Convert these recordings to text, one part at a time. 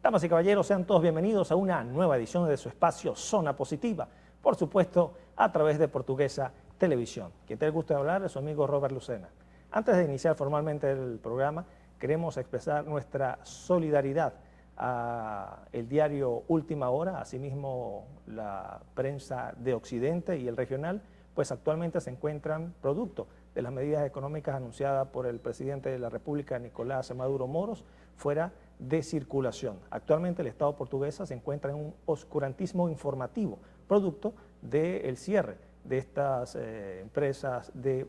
Damas y caballeros, sean todos bienvenidos a una nueva edición de su espacio Zona Positiva, por supuesto a través de Portuguesa Televisión. Quien te el gusto de hablar es su amigo Robert Lucena. Antes de iniciar formalmente el programa, queremos expresar nuestra solidaridad a el diario Última Hora, asimismo la prensa de Occidente y el regional, pues actualmente se encuentran producto de las medidas económicas anunciadas por el presidente de la República, Nicolás Maduro Moros, fuera de circulación. Actualmente el Estado portuguesa se encuentra en un oscurantismo informativo, producto del cierre de estas empresas de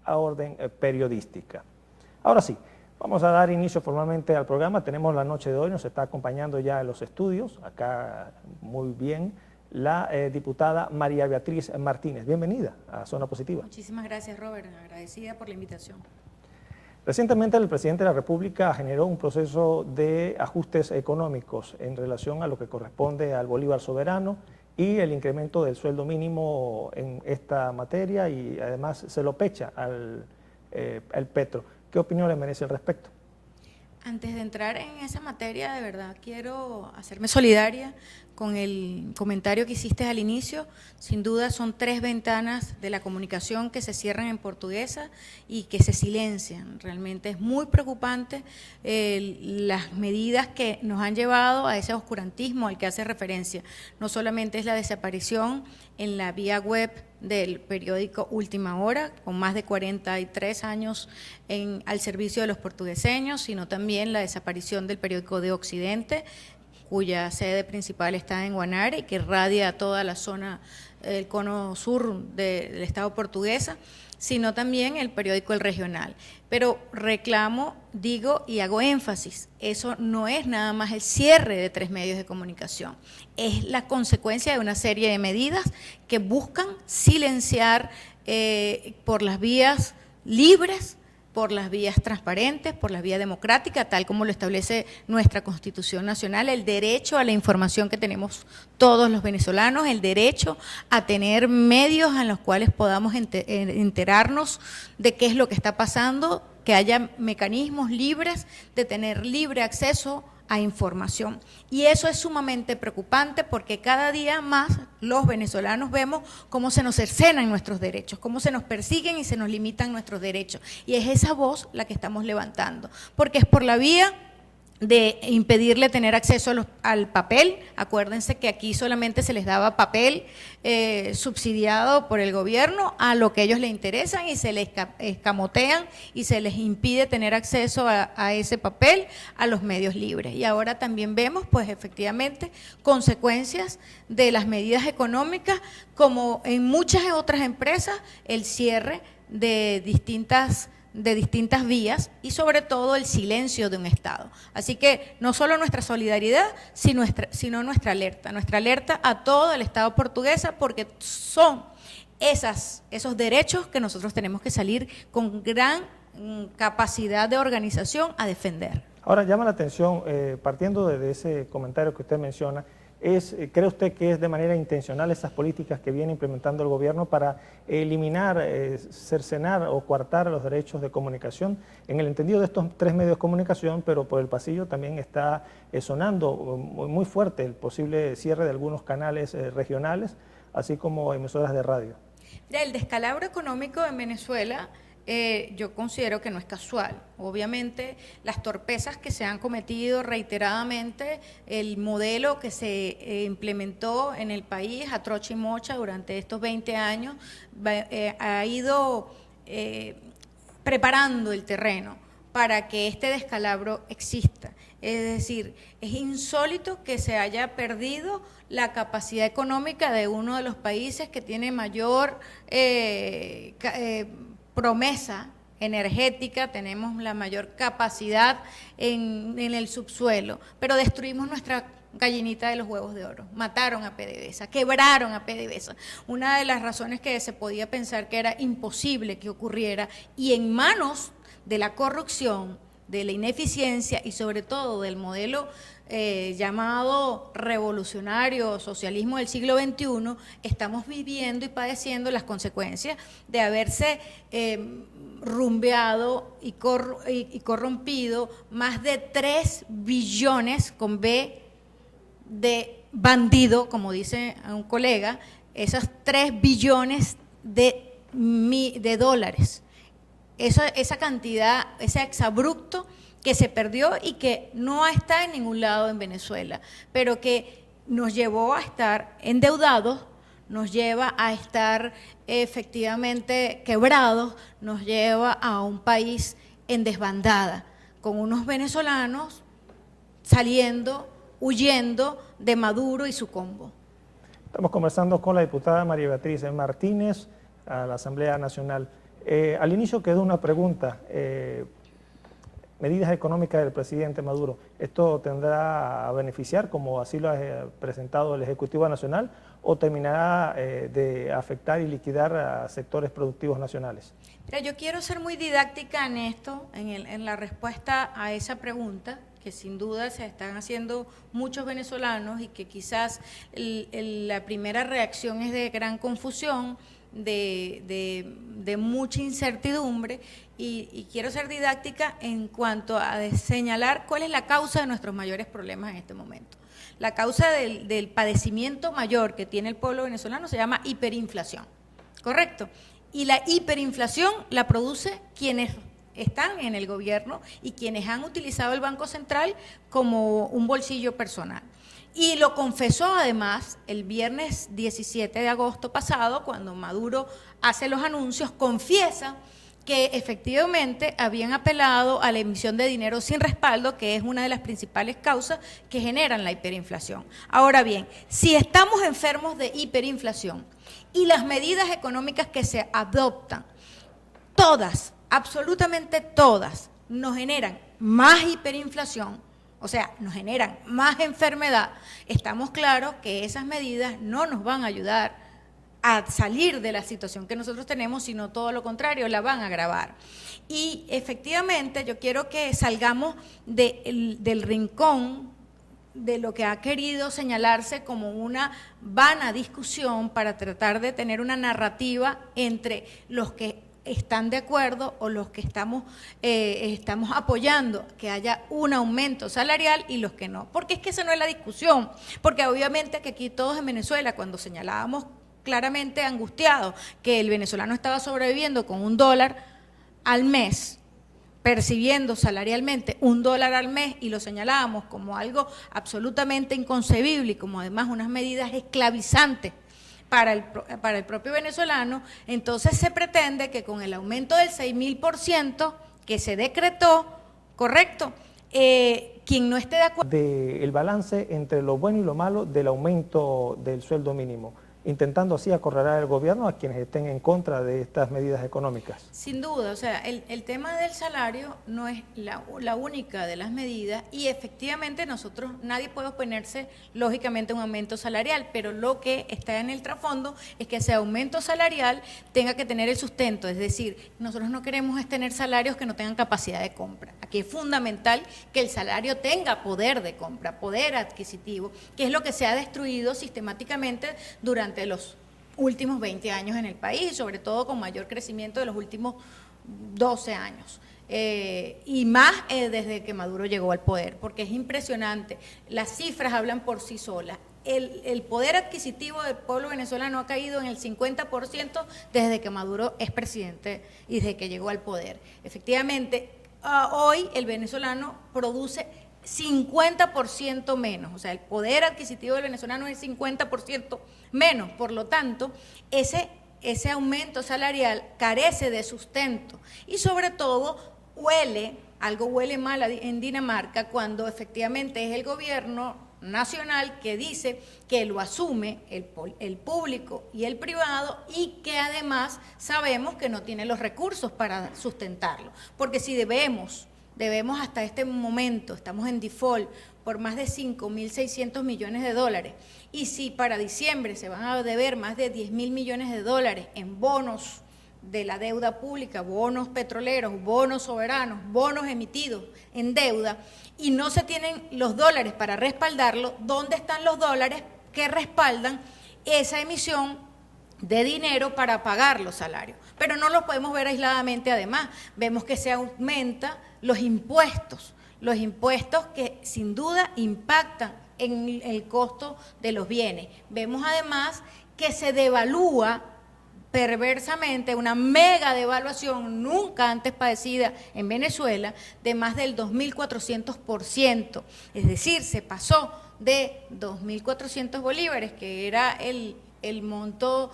orden periodística. Ahora sí, vamos a dar inicio formalmente al programa. Tenemos la noche de hoy, nos está acompañando ya en los estudios, acá muy bien, la diputada María Beatriz Martínez. Bienvenida a Zona Positiva. Muchísimas gracias, Robert. Agradecida por la invitación. Recientemente el presidente de la República generó un proceso de ajustes económicos en relación a lo que corresponde al bolívar soberano y el incremento del sueldo mínimo en esta materia, y además se lo pecha al petro. ¿Qué opinión le merece al respecto? Antes de entrar en esa materia, de verdad quiero hacerme solidaria con el comentario que hiciste al inicio. Sin duda son 3 ventanas de la comunicación que se cierran en Portuguesa y que se silencian. Realmente es muy preocupante las medidas que nos han llevado a ese oscurantismo al que hace referencia. No solamente es la desaparición en la vía web del periódico Última Hora, con más de 43 años al servicio de los portugueseños, sino también la desaparición del periódico de Occidente, cuya sede principal está en Guanare y que irradia a toda la zona del cono sur del Estado portuguesa, sino también el periódico El Regional. Pero reclamo, digo y hago énfasis, eso no es nada más el cierre de 3 medios de comunicación, es la consecuencia de una serie de medidas que buscan silenciar por las vías libres, por las vías transparentes, por las vías democráticas, tal como lo establece nuestra Constitución Nacional, el derecho a la información que tenemos todos los venezolanos, el derecho a tener medios en los cuales podamos enterarnos de qué es lo que está pasando, que haya mecanismos libres de tener libre acceso a información. Y eso es sumamente preocupante porque cada día más los venezolanos vemos cómo se nos cercenan nuestros derechos, cómo se nos persiguen y se nos limitan nuestros derechos. Y es esa voz la que estamos levantando, porque es por la vía de impedirle tener acceso al papel. Acuérdense que aquí solamente se les daba papel subsidiado por el gobierno a lo que a ellos les interesan y se les escamotean y se les impide tener acceso a ese papel a los medios libres. Y ahora también vemos, pues efectivamente, consecuencias de las medidas económicas, como en muchas otras empresas, el cierre de distintas vías y sobre todo el silencio de un Estado. Así que no solo nuestra solidaridad, sino nuestra alerta a todo el Estado portuguesa, porque son esos derechos que nosotros tenemos que salir con gran capacidad de organización a defender. Ahora llama la atención, partiendo de ese comentario que usted menciona, ¿cree usted que es de manera intencional esas políticas que viene implementando el gobierno para eliminar, cercenar o coartar los derechos de comunicación? En el entendido de estos 3 medios de comunicación, pero por el pasillo también está sonando muy fuerte el posible cierre de algunos canales regionales, así como emisoras de radio. Mira, el descalabro económico en Venezuela yo considero que no es casual. Obviamente las torpezas que se han cometido reiteradamente, el modelo que se implementó en el país a trocha y mocha durante estos 20 años ha ido preparando el terreno para que este descalabro exista. Es decir, es insólito que se haya perdido la capacidad económica de uno de los países que tiene mayor promesa energética, tenemos la mayor capacidad en el subsuelo, pero destruimos nuestra gallinita de los huevos de oro, mataron a PDVSA, quebraron a PDVSA. Una de las razones que se podía pensar que era imposible que ocurriera y en manos de la corrupción de la ineficiencia y sobre todo del modelo llamado revolucionario socialismo del siglo XXI, estamos viviendo y padeciendo las consecuencias de haberse rumbeado y corrompido más de 3 billones con B de bandido, como dice un colega, esos 3 billones de dólares. Esa cantidad, ese exabrupto que se perdió y que no está en ningún lado en Venezuela, pero que nos llevó a estar endeudados, nos lleva a estar efectivamente quebrados, nos lleva a un país en desbandada, con unos venezolanos saliendo, huyendo de Maduro y su combo. Estamos conversando con la diputada María Beatriz Martínez a la Asamblea Nacional. Al inicio quedó una pregunta. Medidas económicas del presidente Maduro, ¿esto tendrá a beneficiar, como así lo ha presentado el Ejecutivo Nacional, o terminará de afectar y liquidar a sectores productivos nacionales? Mira, yo quiero ser muy didáctica en esto, en la respuesta a esa pregunta, que sin duda se están haciendo muchos venezolanos y que quizás la primera reacción es de gran confusión, de mucha incertidumbre, y quiero ser didáctica en cuanto a señalar cuál es la causa de nuestros mayores problemas en este momento. La causa del padecimiento mayor que tiene el pueblo venezolano se llama hiperinflación, ¿correcto? Y la hiperinflación la produce quienes están en el gobierno y quienes han utilizado el Banco Central como un bolsillo personal. Y lo confesó además el viernes 17 de agosto pasado, cuando Maduro hace los anuncios, confiesa que efectivamente habían apelado a la emisión de dinero sin respaldo, que es una de las principales causas que generan la hiperinflación. Ahora bien, si estamos enfermos de hiperinflación y las medidas económicas que se adoptan, todas, absolutamente todas, nos generan más hiperinflación, o sea, nos generan más enfermedad, estamos claros que esas medidas no nos van a ayudar a salir de la situación que nosotros tenemos, sino todo lo contrario, la van a agravar. Y efectivamente yo quiero que salgamos del rincón de lo que ha querido señalarse como una vana discusión para tratar de tener una narrativa entre los que están de acuerdo o los que estamos apoyando que haya un aumento salarial y los que no. Porque es que esa no es la discusión, porque obviamente que aquí todos en Venezuela, cuando señalábamos claramente angustiados que el venezolano estaba sobreviviendo con $1 al mes, percibiendo salarialmente $1 al mes, y lo señalábamos como algo absolutamente inconcebible y como además unas medidas esclavizantes para el propio venezolano, entonces se pretende que con el aumento del 6.000% que se decretó, ¿correcto?, quien no esté de acuerdo... El balance entre lo bueno y lo malo del aumento del sueldo mínimo, intentando así acorralar al gobierno a quienes estén en contra de estas medidas económicas. Sin duda, o sea, el tema del salario no es la única de las medidas, y efectivamente nosotros, nadie puede oponerse lógicamente a un aumento salarial, pero lo que está en el trasfondo es que ese aumento salarial tenga que tener el sustento, es decir, nosotros no queremos tener salarios que no tengan capacidad de compra. Aquí es fundamental que el salario tenga poder de compra, poder adquisitivo, que es lo que se ha destruido sistemáticamente durante los últimos 20 años en el país, sobre todo con mayor crecimiento de los últimos 12 años. Y más desde que Maduro llegó al poder, porque es impresionante, las cifras hablan por sí solas. El poder adquisitivo del pueblo venezolano ha caído en el 50% desde que Maduro es presidente y desde que llegó al poder. Efectivamente, hoy el venezolano produce 50% menos, o sea, el poder adquisitivo del venezolano es 50% menos, por lo tanto, ese aumento salarial carece de sustento y sobre todo algo huele mal en Dinamarca cuando efectivamente es el gobierno nacional que dice que lo asume el público y el privado, y que además sabemos que no tiene los recursos para sustentarlo, porque si debemos hasta este momento, estamos en default por más de 5.600 millones de dólares, y si para diciembre se van a deber más de 10.000 millones de dólares en bonos de la deuda pública, bonos petroleros, bonos soberanos, bonos emitidos en deuda, y no se tienen los dólares para respaldarlo, ¿dónde están los dólares que respaldan esa emisión de dinero para pagar los salarios? Pero no lo podemos ver aisladamente. Además, vemos que se aumentan los impuestos que sin duda impactan en el costo de los bienes. Vemos además que se devalúa perversamente, una mega devaluación nunca antes padecida en Venezuela, de más del 2.400%. Es decir, se pasó de 2.400 bolívares, que era el monto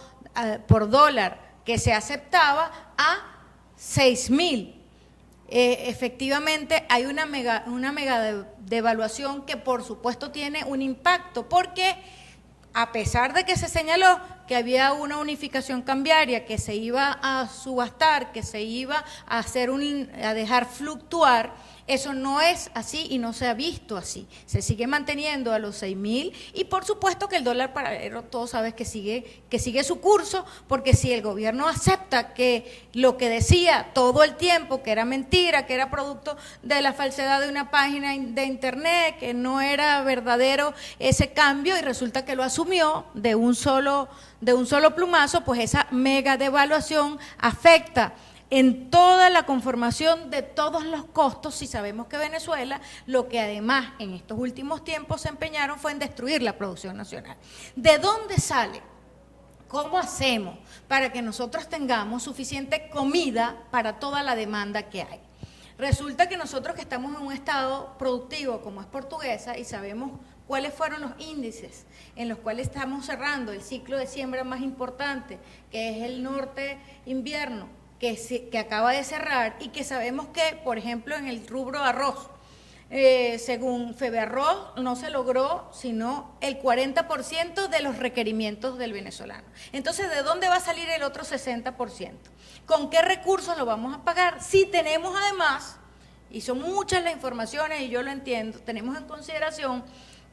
por dólar que se aceptaba, a 6.000. Efectivamente hay una mega devaluación que por supuesto tiene un impacto, porque a pesar de que se señaló que había una unificación cambiaria, que se iba a subastar, que se iba a a dejar fluctuar, eso no es así y no se ha visto así. Se sigue manteniendo a los 6.000, y por supuesto que el dólar paralelo, todos saben que sigue su curso, porque si el gobierno acepta que lo que decía todo el tiempo, que era mentira, que era producto de la falsedad de una página de internet, que no era verdadero ese cambio, y resulta que lo asumió de un solo plumazo, pues esa mega devaluación afecta en toda la conformación de todos los costos, si sabemos que Venezuela, lo que además en estos últimos tiempos se empeñaron fue en destruir la producción nacional. ¿De dónde sale? ¿Cómo hacemos para que nosotros tengamos suficiente comida para toda la demanda que hay? Resulta que nosotros, que estamos en un estado productivo como es Portuguesa, y sabemos cuáles fueron los índices en los cuales estamos cerrando el ciclo de siembra más importante, que es el norte invierno, que acaba de cerrar, y que sabemos que, por ejemplo, en el rubro arroz, según Feberarroz, no se logró sino el 40% de los requerimientos del venezolano. Entonces, ¿de dónde va a salir el otro 60%? ¿Con qué recursos lo vamos a pagar? Si tenemos además, y son muchas las informaciones y yo lo entiendo, tenemos en consideración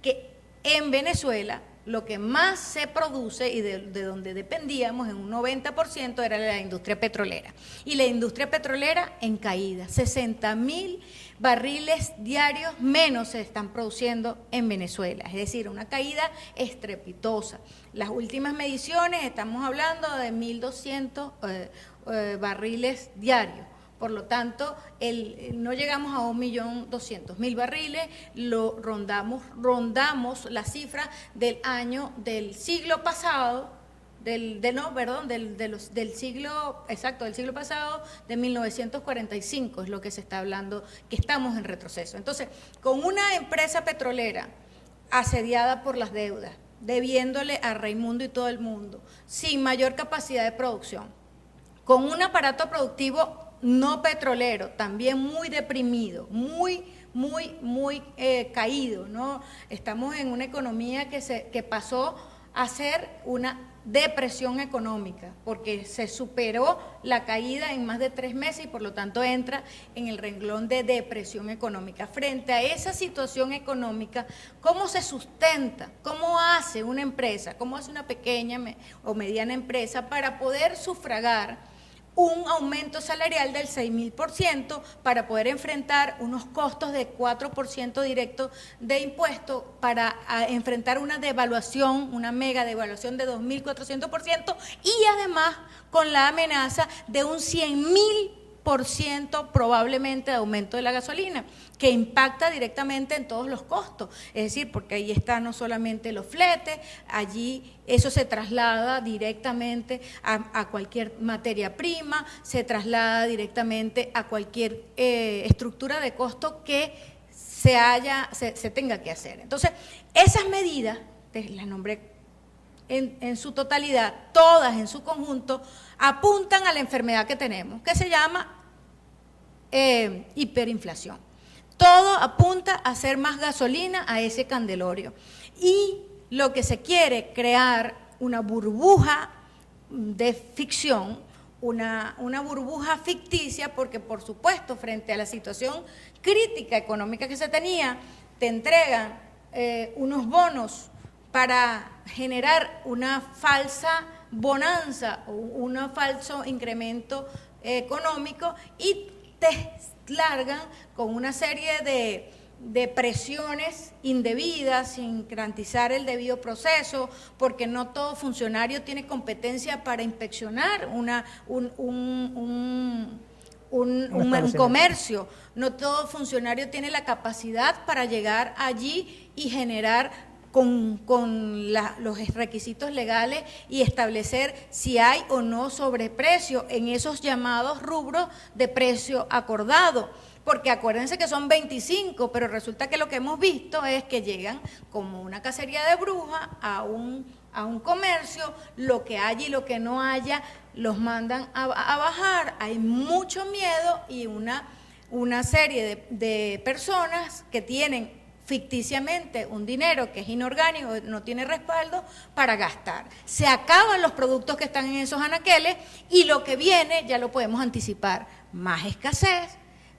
que en Venezuela lo que más se produce y de donde dependíamos en un 90% era la industria petrolera. Y la industria petrolera en caída, 60.000 barriles diarios menos se están produciendo en Venezuela, es decir, una caída estrepitosa. Las últimas mediciones estamos hablando de 1.200 barriles diarios. Por lo tanto, no llegamos a 1.200.000 barriles, rondamos la cifra del siglo pasado, del siglo pasado, de 1945, es lo que se está hablando, que estamos en retroceso. Entonces, con una empresa petrolera asediada por las deudas, debiéndole a Raimundo y todo el mundo, sin mayor capacidad de producción, con un aparato productivo no petrolero, también muy deprimido, muy caído, ¿no? Estamos en una economía que pasó a ser una depresión económica, porque se superó la caída en más de 3 meses y por lo tanto entra en el renglón de depresión económica. Frente a esa situación económica, ¿cómo se sustenta? ¿Cómo hace una empresa? ¿Cómo hace una pequeña o mediana empresa para poder sufragar un aumento salarial del 6.000% para poder enfrentar unos costos de 4% directo de impuestos, para enfrentar una devaluación, una mega devaluación de 2.400%, y además con la amenaza de un 100.000% probablemente de aumento de la gasolina, que impacta directamente en todos los costos? Es decir, porque ahí están no solamente los fletes, allí eso se traslada directamente a cualquier materia prima, se traslada directamente a cualquier estructura de costo que se tenga que hacer. Entonces, esas medidas, las nombré en su totalidad, todas en su conjunto, apuntan a la enfermedad que tenemos, que se llama hiperinflación. Todo apunta a hacer más gasolina a ese candelorio. Y lo que se quiere, crear una burbuja de ficción, una burbuja ficticia, porque por supuesto, frente a la situación crítica económica que se tenía, te entregan unos bonos para generar una falsa bonanza o un falso incremento económico y te largan con una serie de presiones indebidas, sin garantizar el debido proceso, porque no todo funcionario tiene competencia para inspeccionar un comercio, no todo funcionario tiene la capacidad para llegar allí y generar con los requisitos legales y establecer si hay o no sobreprecio en esos llamados rubros de precio acordado. Porque acuérdense que son 25, pero resulta que lo que hemos visto es que llegan como una cacería de brujas a un comercio, lo que haya y lo que no haya, los mandan a bajar, hay mucho miedo y una serie de personas que tienen ficticiamente un dinero que es inorgánico, no tiene respaldo para gastar. Se acaban los productos que están en esos anaqueles y lo que viene ya lo podemos anticipar, más escasez,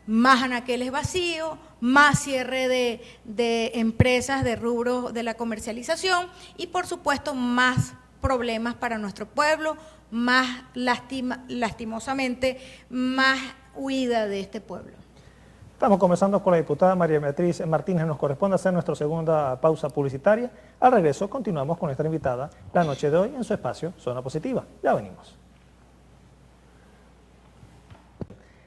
más anaqueles vacíos, más cierre de empresas de rubro de la comercialización y por supuesto más problemas para nuestro pueblo, más lastimosamente, más huida de este pueblo. Estamos conversando con la diputada María Beatriz Martínez. Nos corresponde hacer nuestra segunda pausa publicitaria. Al regreso continuamos con nuestra invitada la noche de hoy en su espacio Zona Positiva. Ya venimos.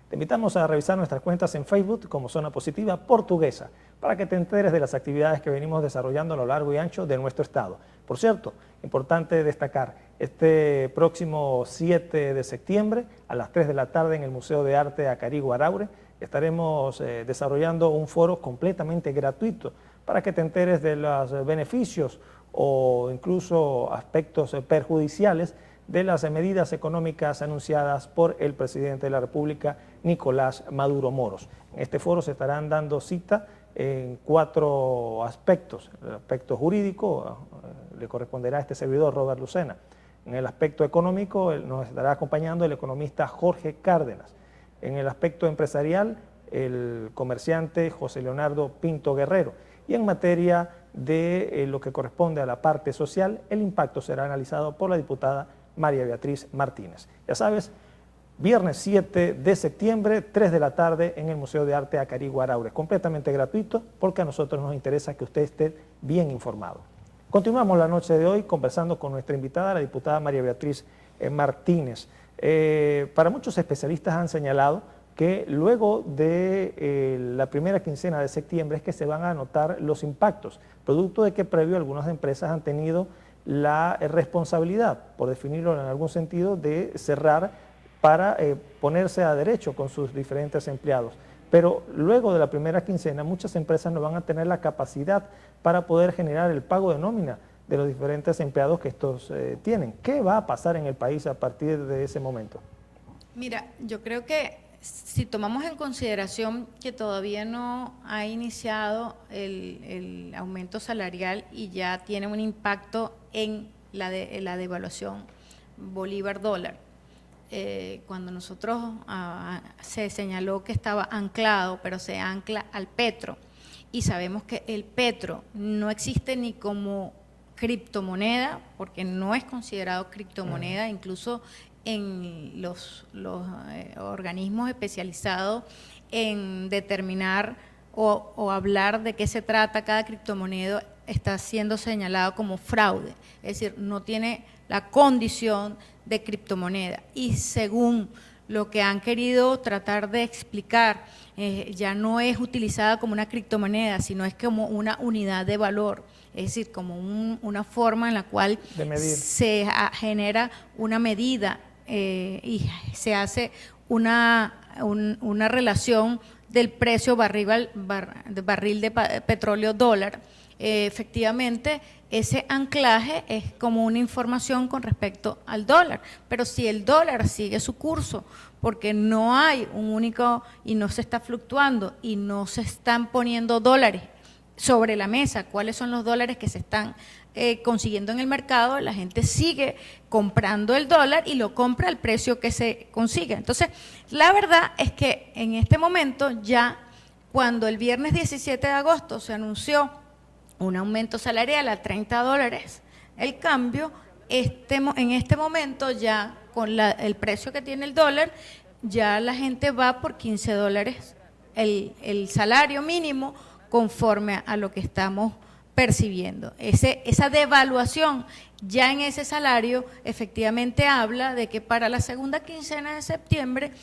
Te invitamos a revisar nuestras cuentas en Facebook como Zona Positiva Portuguesa para que te enteres de las actividades que venimos desarrollando a lo largo y ancho de nuestro estado. Por cierto, importante destacar, este próximo 7 de septiembre a las 3 de la tarde en el Museo de Arte Acarigua Araure estaremos desarrollando un foro completamente gratuito para que te enteres de los beneficios o incluso aspectos perjudiciales de las medidas económicas anunciadas por el presidente de la República, Nicolás Maduro Moros. En este foro se estarán dando cita en 4 aspectos. El aspecto jurídico le corresponderá a este servidor, Robert Lucena. En el aspecto económico nos estará acompañando el economista Jorge Cárdenas. En el aspecto empresarial, el comerciante José Leonardo Pinto Guerrero. Y en materia de lo que corresponde a la parte social, el impacto será analizado por la diputada María Beatriz Martínez. Ya sabes, viernes 7 de septiembre, 3 de la tarde en el Museo de Arte Acarigua Araure. Completamente gratuito porque a nosotros nos interesa que usted esté bien informado. Continuamos la noche de hoy conversando con nuestra invitada, la diputada María Beatriz Martínez. Para muchos especialistas han señalado que luego de la primera quincena de septiembre es que se van a notar los impactos, producto de que previo algunas empresas han tenido la responsabilidad, por definirlo en algún sentido, de cerrar para ponerse a derecho con sus diferentes empleados. Pero luego de la primera quincena muchas empresas no van a tener la capacidad para poder generar el pago de nómina de los diferentes empleados que estos tienen. ¿Qué va a pasar en el país a partir de ese momento? Mira, yo creo que si tomamos en consideración que todavía no ha iniciado el aumento salarial y ya tiene un impacto en la devaluación bolívar-dólar, cuando nosotros se señaló que estaba anclado, pero se ancla al petro, y sabemos que el petro no existe ni como criptomoneda, porque no es considerado criptomoneda, incluso en los organismos especializados en determinar o hablar de qué se trata cada criptomoneda está siendo señalado como fraude, es decir, no tiene la condición de criptomoneda. Y según lo que han querido tratar de explicar, ya no es utilizada como una criptomoneda, sino es como una unidad de valor, es decir, como una forma en la cual se genera una medida y se hace una relación del precio barril de petróleo dólar. Efectivamente, ese anclaje es como una información con respecto al dólar, pero si el dólar sigue su curso, porque no hay un único y no se está fluctuando y no se están poniendo dólares sobre la mesa, cuáles son los dólares que se están consiguiendo en el mercado, la gente sigue comprando el dólar y lo compra al precio que se consigue. Entonces, la verdad es que en este momento ya, cuando el viernes 17 de agosto se anunció un aumento salarial a $30, el cambio, en este momento ya con el precio que tiene el dólar, ya la gente va por $15 el salario mínimo conforme a lo que estamos percibiendo. Esa devaluación ya en ese salario efectivamente habla de que para la segunda quincena de septiembre,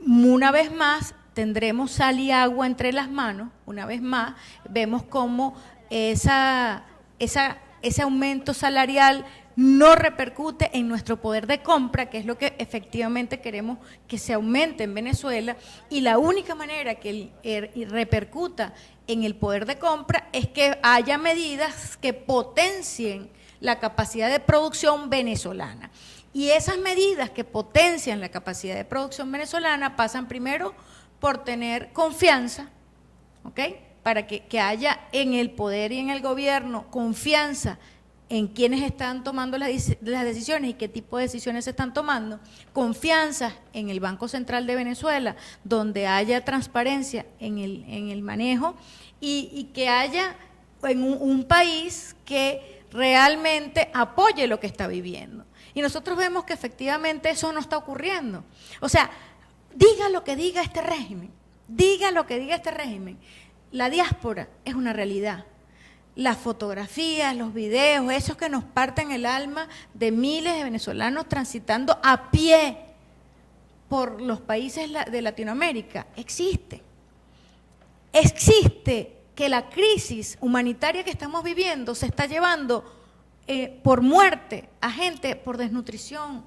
una vez más, tendremos sal y agua entre las manos. Una vez más, vemos cómo ese aumento salarial no repercute en nuestro poder de compra, que es lo que efectivamente queremos que se aumente en Venezuela, y la única manera que repercuta en el poder de compra es que haya medidas que potencien la capacidad de producción venezolana. Y esas medidas que potencian la capacidad de producción venezolana pasan primero por tener confianza, ¿ok? Para que haya en el poder y en el gobierno confianza en quienes están tomando las decisiones y qué tipo de decisiones se están tomando, confianza en el Banco Central de Venezuela, donde haya transparencia en el manejo y que haya en un país que realmente apoye lo que está viviendo. Y nosotros vemos que efectivamente eso no está ocurriendo. O sea, diga lo que diga este régimen, la diáspora es una realidad. Las fotografías, los videos, esos que nos parten el alma de miles de venezolanos transitando a pie por los países de Latinoamérica, existe. Existe que la crisis humanitaria que estamos viviendo se está llevando por muerte a gente por desnutrición,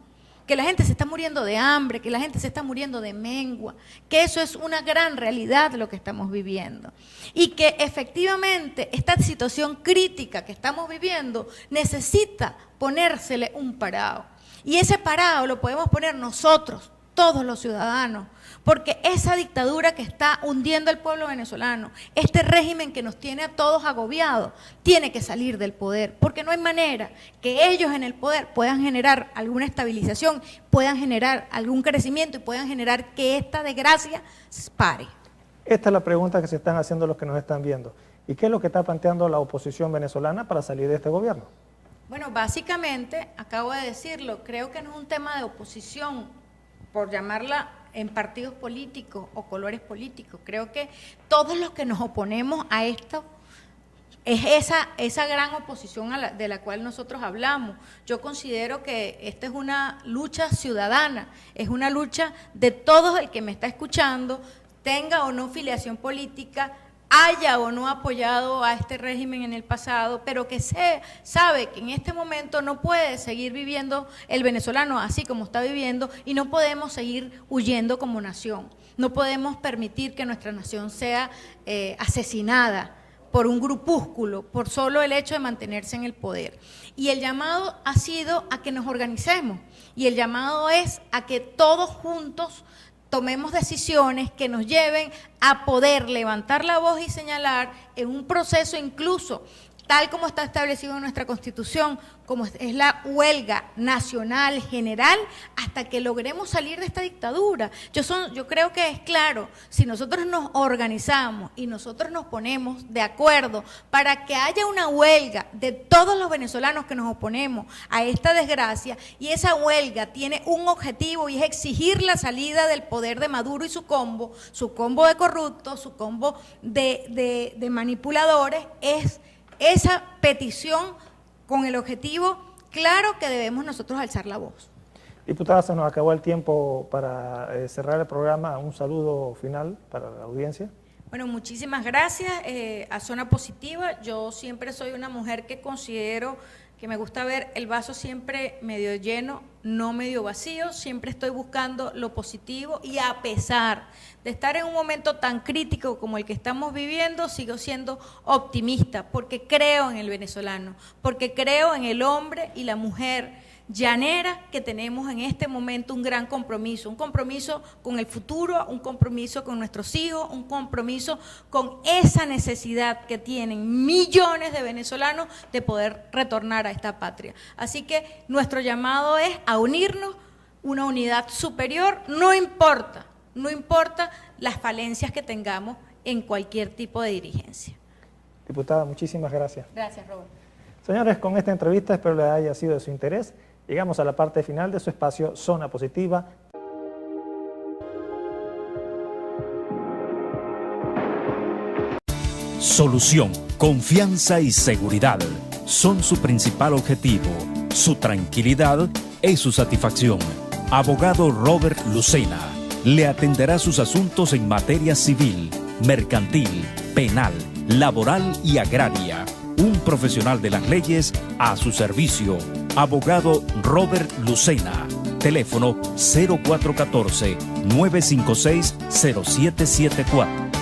que la gente se está muriendo de hambre, que la gente se está muriendo de mengua, que eso es una gran realidad lo que estamos viviendo. Y que efectivamente esta situación crítica que estamos viviendo necesita ponérsele un parado. Y ese parado lo podemos poner nosotros, todos los ciudadanos, porque esa dictadura que está hundiendo al pueblo venezolano, este régimen que nos tiene a todos agobiados, tiene que salir del poder, porque no hay manera que ellos en el poder puedan generar alguna estabilización, puedan generar algún crecimiento y puedan generar que esta desgracia pare. Esta es la pregunta que se están haciendo los que nos están viendo. ¿Y qué es lo que está planteando la oposición venezolana para salir de este gobierno? Bueno, básicamente, acabo de decirlo, creo que no es un tema de oposición, por llamarla en partidos políticos o colores políticos. Creo que todos los que nos oponemos a esto es esa gran oposición de la cual nosotros hablamos. Yo considero que esta es una lucha ciudadana, es una lucha de todos el que me está escuchando, tenga o no filiación política, haya o no apoyado a este régimen en el pasado, pero que sabe que en este momento no puede seguir viviendo el venezolano así como está viviendo y no podemos seguir huyendo como nación. No podemos permitir que nuestra nación sea asesinada por un grupúsculo, por solo el hecho de mantenerse en el poder. Y el llamado ha sido a que nos organicemos y el llamado es a que todos juntos tomemos decisiones que nos lleven a poder levantar la voz y señalar en un proceso incluso, tal como está establecido en nuestra Constitución, como es la huelga nacional general, hasta que logremos salir de esta dictadura. Yo creo que es claro, si nosotros nos organizamos y nosotros nos ponemos de acuerdo para que haya una huelga de todos los venezolanos que nos oponemos a esta desgracia, y esa huelga tiene un objetivo y es exigir la salida del poder de Maduro y su combo de corruptos, su combo de manipuladores, es esa petición con el objetivo claro que debemos nosotros alzar la voz. Diputada, se nos acabó el tiempo para cerrar el programa. Un saludo final para la audiencia. Bueno, muchísimas gracias a Zona Positiva. Yo siempre soy una mujer que considero que me gusta ver el vaso siempre medio lleno, no medio vacío. Siempre estoy buscando lo positivo y a pesar de estar en un momento tan crítico como el que estamos viviendo, sigo siendo optimista porque creo en el venezolano, porque creo en el hombre y la mujer llanera que tenemos en este momento un gran compromiso, un compromiso con el futuro, un compromiso con nuestros hijos, un compromiso con esa necesidad que tienen millones de venezolanos de poder retornar a esta patria. Así que nuestro llamado es a unirnos, una unidad superior, no importa las falencias que tengamos en cualquier tipo de dirigencia. Diputada, muchísimas gracias. Gracias, Robert. Señores, con esta entrevista espero les haya sido de su interés. Llegamos a la parte final de su espacio Zona Positiva. Solución, confianza y seguridad son su principal objetivo. Su tranquilidad es su satisfacción. Abogado Robert Lucena le atenderá sus asuntos en materia civil, mercantil, penal, laboral y agraria. Un profesional de las leyes a su servicio. Abogado Robert Lucena. Teléfono 0414-956-0774.